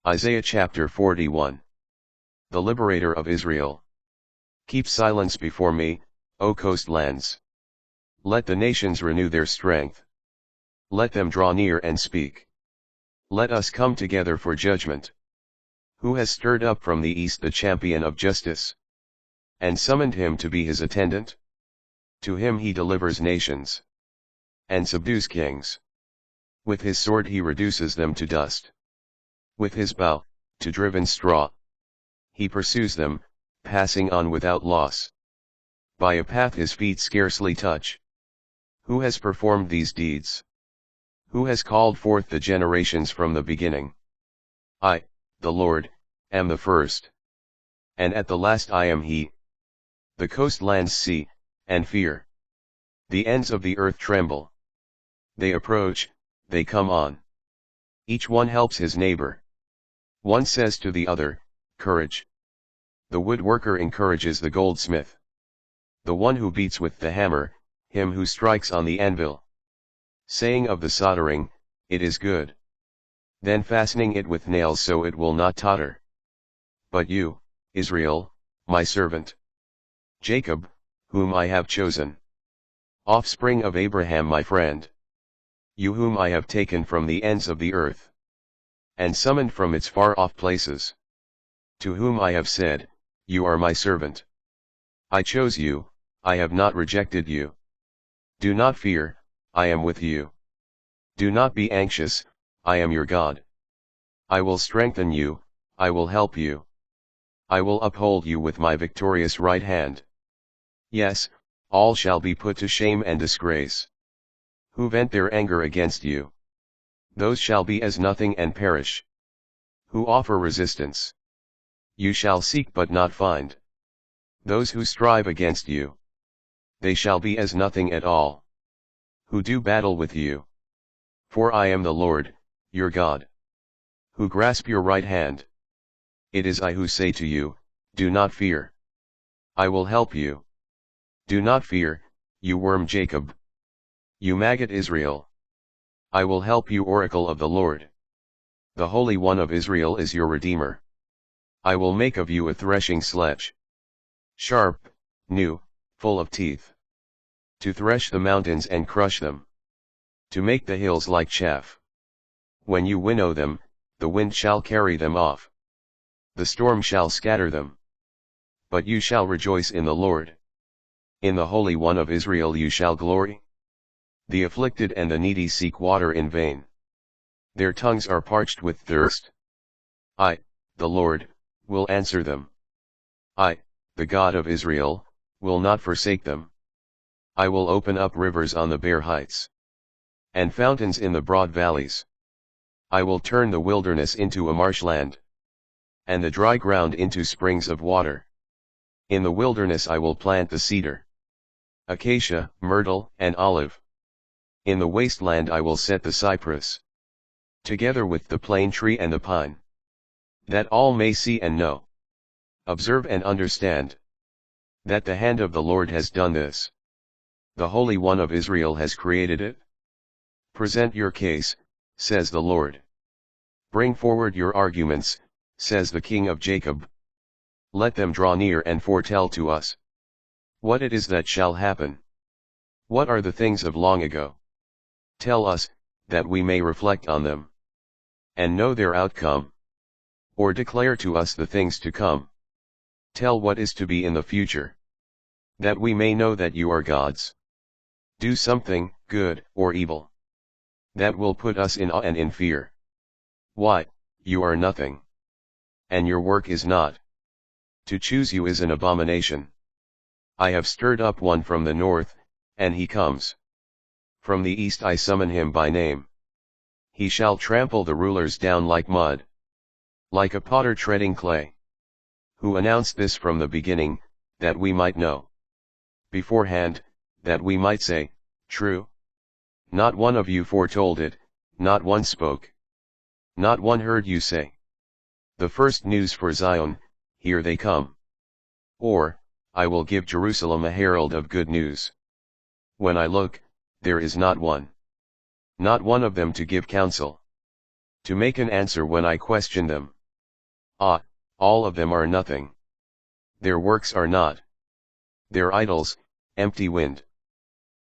Isaiah chapter 41. The Liberator of Israel. Keep silence before me, O coastlands. Let the nations renew their strength. Let them draw near and speak. Let us come together for judgment. Who has stirred up from the east the champion of justice, and summoned him to be his attendant? To him he delivers nations, and subdues kings. With his sword he reduces them to dust. With his bow, to driven straw. He pursues them, passing on without loss. By a path his feet scarcely touch. Who has performed these deeds? Who has called forth the generations from the beginning? I, the Lord, am the first. And at the last I am he. The coastlands see, and fear. The ends of the earth tremble. They approach, they come on. Each one helps his neighbor. One says to the other, courage. The woodworker encourages the goldsmith. The one who beats with the hammer, him who strikes on the anvil. Saying of the soldering, it is good. Then fastening it with nails so it will not totter. But you, Israel, my servant. Jacob, whom I have chosen. Offspring of Abraham my friend. You whom I have taken from the ends of the earth, and summoned from its far-off places. To whom I have said, you are my servant. I chose you, I have not rejected you. Do not fear, I am with you. Do not be anxious, I am your God. I will strengthen you, I will help you. I will uphold you with my victorious right hand. Yes, all shall be put to shame and disgrace. Who vent their anger against you? Those shall be as nothing and perish. Who offer resistance? You shall seek but not find. Those who strive against you, they shall be as nothing at all. Who do battle with you? For I am the Lord, your God. Who grasp your right hand? It is I who say to you, do not fear. I will help you. Do not fear, you worm Jacob. You maggot Israel. I will help you, oracle of the Lord. The Holy One of Israel is your Redeemer. I will make of you a threshing sledge. Sharp, new, full of teeth. To thresh the mountains and crush them. To make the hills like chaff. When you winnow them, the wind shall carry them off. The storm shall scatter them. But you shall rejoice in the Lord. In the Holy One of Israel you shall glory. The afflicted and the needy seek water in vain. Their tongues are parched with thirst. I, the Lord, will answer them. I, the God of Israel, will not forsake them. I will open up rivers on the bare heights, and fountains in the broad valleys. I will turn the wilderness into a marshland, and the dry ground into springs of water. In the wilderness I will plant the cedar, acacia, myrtle, and olive. In the wasteland I will set the cypress, together with the plane tree and the pine, that all may see and know, observe and understand, that the hand of the Lord has done this. The Holy One of Israel has created it. Present your case, says the Lord. Bring forward your arguments, says the King of Jacob. Let them draw near and foretell to us what it is that shall happen. What are the things of long ago? Tell us, that we may reflect on them, and know their outcome. Or declare to us the things to come. Tell what is to be in the future, that we may know that you are gods. Do something, good or evil, that will put us in awe and in fear. Why, you are nothing, and your work is not. To choose you is an abomination. I have stirred up one from the north, and he comes. From the east I summon him by name. He shall trample the rulers down like mud, like a potter treading clay. Who announced this from the beginning, that we might know? Beforehand, that we might say, true? Not one of you foretold it, not one spoke. Not one heard you say, the first news for Zion, here they come. Or, I will give Jerusalem a herald of good news. When I look, there is not one. Not one of them to give counsel, to make an answer when I question them. Ah, all of them are nothing. Their works are not. Their idols, empty wind.